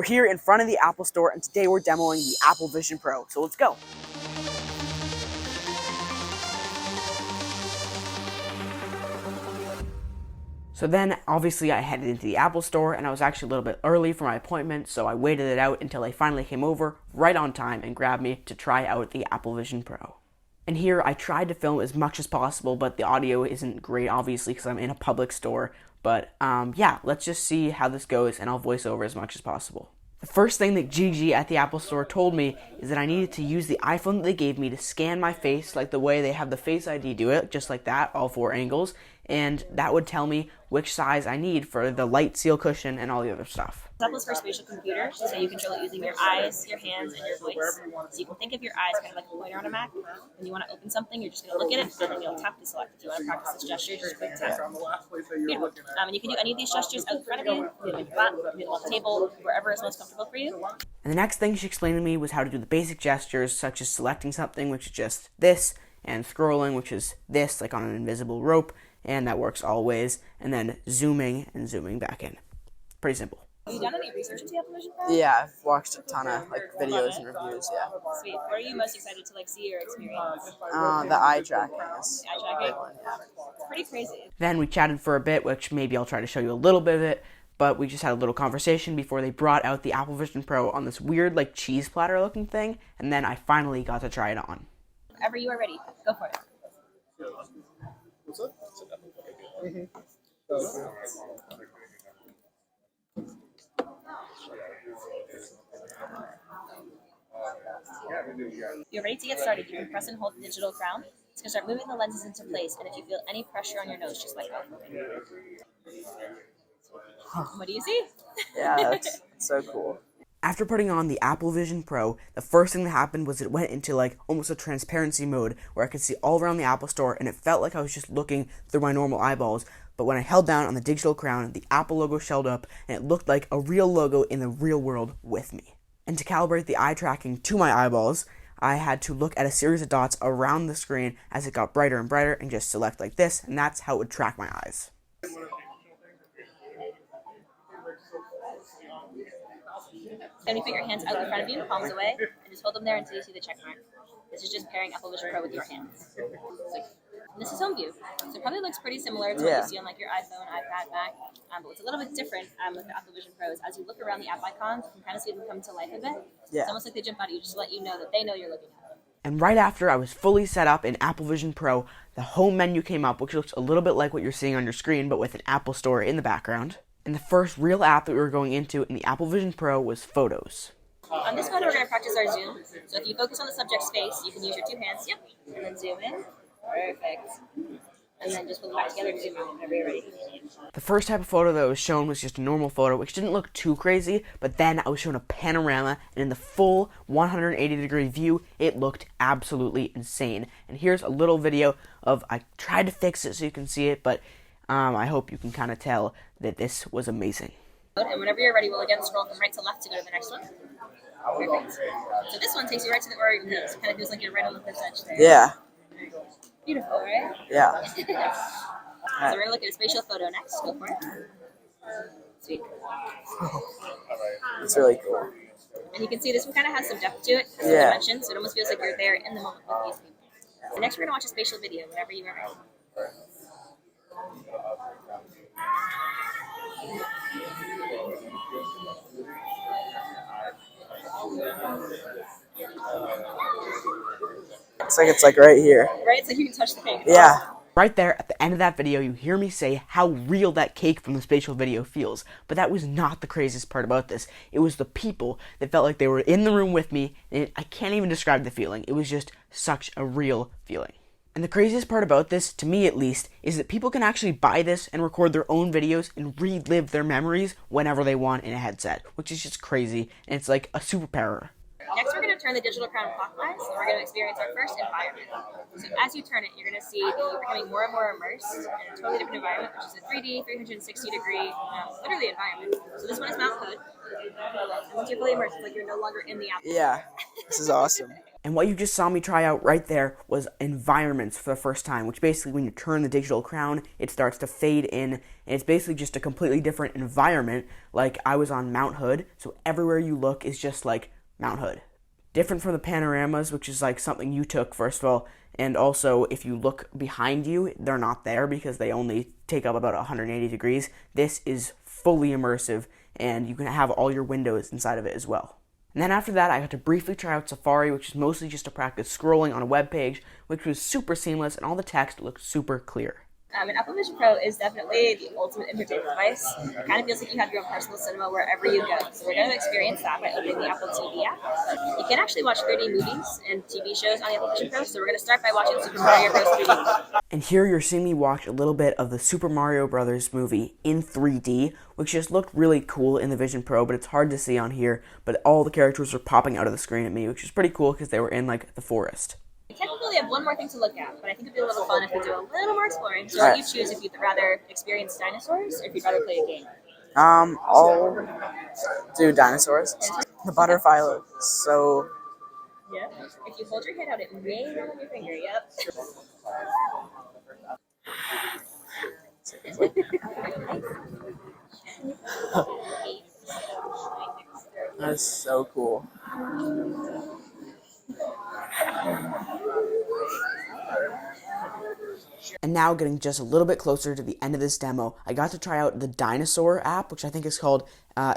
We're here in front of the Apple Store, and today we're demoing the Apple Vision Pro. So let's go. So then, obviously, I headed into the Apple Store, and I was actually a little bit early for my appointment, so I waited it out until they finally came over right on time and grabbed me to try out the Apple Vision Pro. And here, I tried to film as much as possible, but the audio isn't great, obviously, because I'm in a public store. But, yeah, let's just see how this goes, and I'll voice over as much as possible. The first thing that Gigi at the Apple Store told me is that I needed to use the iPhone that they gave me to scan my face, like the way they have the Face ID do it, just like that, all 4 angles, and that would tell me which size I need for the light seal cushion and all the other stuff. Apple's for spatial computer, so you control it using your eyes, your hands, and your voice. So you can think of your eyes kind of like a pointer on a Mac. When you want to open something, you're just going to look at it, and then you'll tap to select. If you want to practice this gesture, just quick tap. Beautiful. And you can do any of these gestures out in front of you, do them in flat, do them on the table, wherever is most comfortable for you. And the next thing she explained to me was how to do the basic gestures, such as selecting something, which is just this, and scrolling, which is this, like on an invisible rope, and that works always, and then zooming and zooming back in. Pretty simple. Have you done any research into the Apple Vision Pro? Yeah, I've watched a ton of videos and reviews, yeah. Sweet. What are you most excited to see or experience? The eye tracking is Eye tracking? one, yeah. Pretty crazy. Then we chatted for a bit, which maybe I'll try to show you a little bit of it, but we just had a little conversation before they brought out the Apple Vision Pro on this weird cheese platter looking thing, and then I finally got to try it on. Whenever you are ready, go for it. What's up? You're ready to get started. You can press and hold the digital crown. It's going to start moving the lenses into place, and if you feel any pressure on your nose, just like that. What do you see? Yeah, that's so cool. After putting on the Apple Vision Pro, the first thing that happened was it went into almost a transparency mode where I could see all around the Apple Store, and it felt like I was just looking through my normal eyeballs. But when I held down on the digital crown, the Apple logo showed up, and it looked like a real logo in the real world with me. And to calibrate the eye tracking to my eyeballs, I had to look at a series of dots around the screen as it got brighter and brighter and just select like this, and that's how it would track my eyes. Then you put your hands out in front of you, palms away, and just hold them there until you see the check mark. This is just pairing Apple Vision Pro with your hands. And this is home view. So it probably looks pretty similar to what you see on your iPhone, iPad, Mac. But what's a little bit different with the Apple Vision Pro is as you look around the app icons, you can kind of see them come to life a bit. Yeah. It's almost like they jump out at you just to let you know that they know you're looking at them. And right after I was fully set up in Apple Vision Pro, the home menu came up, which looks a little bit like what you're seeing on your screen, but with an Apple Store in the background. And the first real app that we were going into in the Apple Vision Pro was Photos. On this one, we're going to practice our zoom. So if you focus on the subject's face, you can use your 2 hands. Yep. And then zoom in. Perfect. And then just pull them back together and zoom out whenever you're ready. The first type of photo that was shown was just a normal photo, which didn't look too crazy, but then I was shown a panorama, and in the full 180-degree view, it looked absolutely insane. And here's a little video of, I tried to fix it so you can see it, but I hope you can kind of tell that this was amazing. And whenever you're ready, we'll again scroll from right to left to go to the next one. Perfect. So this one takes you right to the Orient Peaks. Kind of feels like you're right on the cliff's edge there. Yeah. Beautiful, right? Yeah. So we're going to look at a spatial photo next. Go for it. Sweet. It's really cool. And you can see this one kind of has some depth to it, has some dimension, so it almost feels like you're there in the moment with these people. So next we're going to watch a spatial video whenever you are ready. It's like right here. Right? It's like you can touch the cake. Yeah. Right there, at the end of that video, you hear me say how real that cake from the spatial video feels. But that was not the craziest part about this. It was the people that felt like they were in the room with me, and I can't even describe the feeling. It was just such a real feeling. And the craziest part about this, to me at least, is that people can actually buy this and record their own videos and relive their memories whenever they want in a headset, which is just crazy, and it's like a superpower. Next, we're going to turn the digital crown clockwise, and we're going to experience our first environment. So as you turn it, you're going to see that you're becoming more and more immersed in a totally different environment, which is a 3D, 360-degree, literally environment. So this one is Mount Hood. And once you're fully immersed, it's like you're no longer in the Apple. Yeah, this is awesome. And what you just saw me try out right there was environments for the first time, which basically when you turn the digital crown, it starts to fade in, and it's basically just a completely different environment. Like I was on Mount Hood, so everywhere you look is just like Mount Hood. Different from the panoramas, which is like something you took, first of all, and also if you look behind you, they're not there because they only take up about 180 degrees. This is fully immersive, and you can have all your windows inside of it as well. And then after that, I got to briefly try out Safari, which is mostly just to practice scrolling on a web page, which was super seamless, and all the text looked super clear. And Apple Vision Pro is definitely the ultimate entertainment device. It kind of feels like you have your own personal cinema wherever you go. So we're going to experience that by opening the Apple TV app. You can actually watch 3D movies and TV shows on the Apple Vision Pro, so we're going to start by watching Super Mario Bros. 3D. And here you're seeing me watch a little bit of the Super Mario Bros. Movie in 3D, which just looked really cool in the Vision Pro, but it's hard to see on here. But all the characters were popping out of the screen at me, which is pretty cool because they were in like the forest. We technically have one more thing to look at, but I think it'd be a little fun if we do a little more exploring. So I'll let you choose if you'd rather experience dinosaurs or if you'd rather play a game. I'll do dinosaurs. The butterfly looks so... Yeah. If you hold your hand out, it may roll on your finger. Yep. That's so cool. And now getting just a little bit closer to the end of this demo, I got to try out the dinosaur app, which I think is called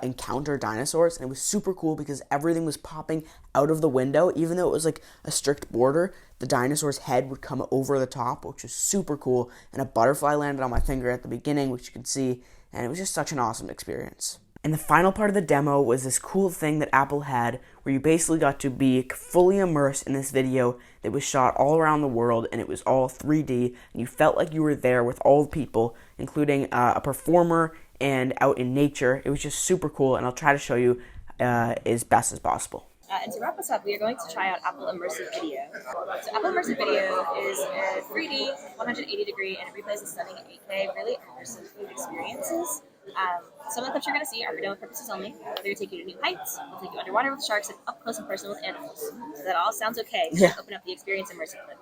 Encounter Dinosaurs, and it was super cool because everything was popping out of the window. Even though it was like a strict border, the dinosaur's head would come over the top, which was super cool, and a butterfly landed on my finger at the beginning, which you can see, and it was just such an awesome experience. And the final part of the demo was this cool thing that Apple had where you basically got to be fully immersed in this video that was shot all around the world, and it was all 3D, and you felt like you were there with all the people, including a performer and out in nature. It was just super cool, and I'll try to show you as best as possible. And to wrap us up, we are going to try out Apple Immersive Video. So Apple Immersive Video is a 3D, 180 degree, and it replays the stunning 8K, really immersive food experiences. Some of the clips you're going to see are for demo purposes only. They're going to take you to new heights, they'll take you underwater with sharks, and up close and personal with animals. So that all sounds okay. Yeah. Open up the experience immersively.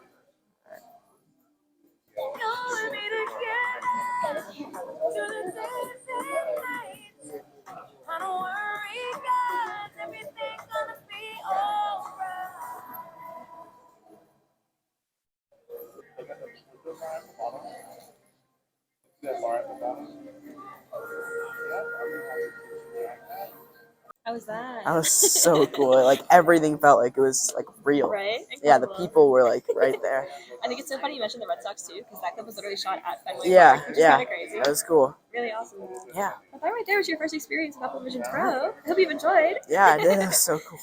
How was that? That was so cool. Like everything felt like it was like real. Right? Yeah, the Incredible. people were like right there. I think it's so funny you mentioned the Red Sox too, because that clip was literally shot at Fenway Yeah, Park, which is yeah, kind of crazy. that was cool. Really awesome. Yeah, Well, that right there was your first experience with Apple Vision Pro. I hope you've enjoyed. yeah, I did. That was so cool.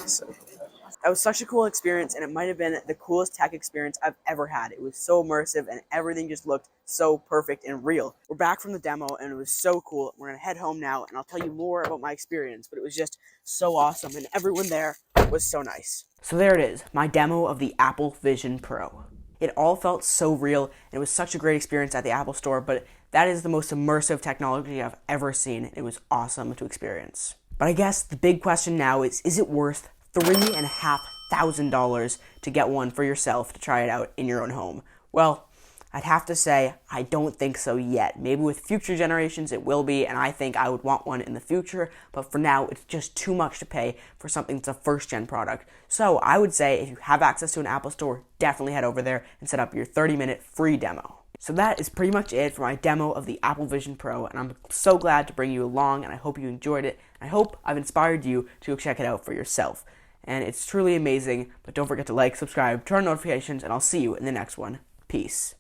So, that was such a cool experience, and it might have been the coolest tech experience I've ever had. It was so immersive, and everything just looked so perfect and real. We're back from the demo, and it was so cool. We're going to head home now, and I'll tell you more about my experience, but it was just so awesome, and everyone there was so nice. So there it is, my demo of the Apple Vision Pro. It all felt so real, and it was such a great experience at the Apple Store, but that is the most immersive technology I've ever seen. It was awesome to experience. But I guess the big question now is it worth $3,500 to get one for yourself to try it out in your own home? Well, I'd have to say I don't think so yet. Maybe with future generations it will be, and I think I would want one in the future, but for now it's just too much to pay for something that's a first-gen product. So I would say if you have access to an Apple Store, definitely head over there and set up your 30-minute free demo. So that is pretty much it for my demo of the Apple Vision Pro, and I'm so glad to bring you along, and I hope you enjoyed it. I hope I've inspired you to check it out for yourself. And it's truly amazing, but don't forget to like, subscribe, turn on notifications, and I'll see you in the next one. Peace.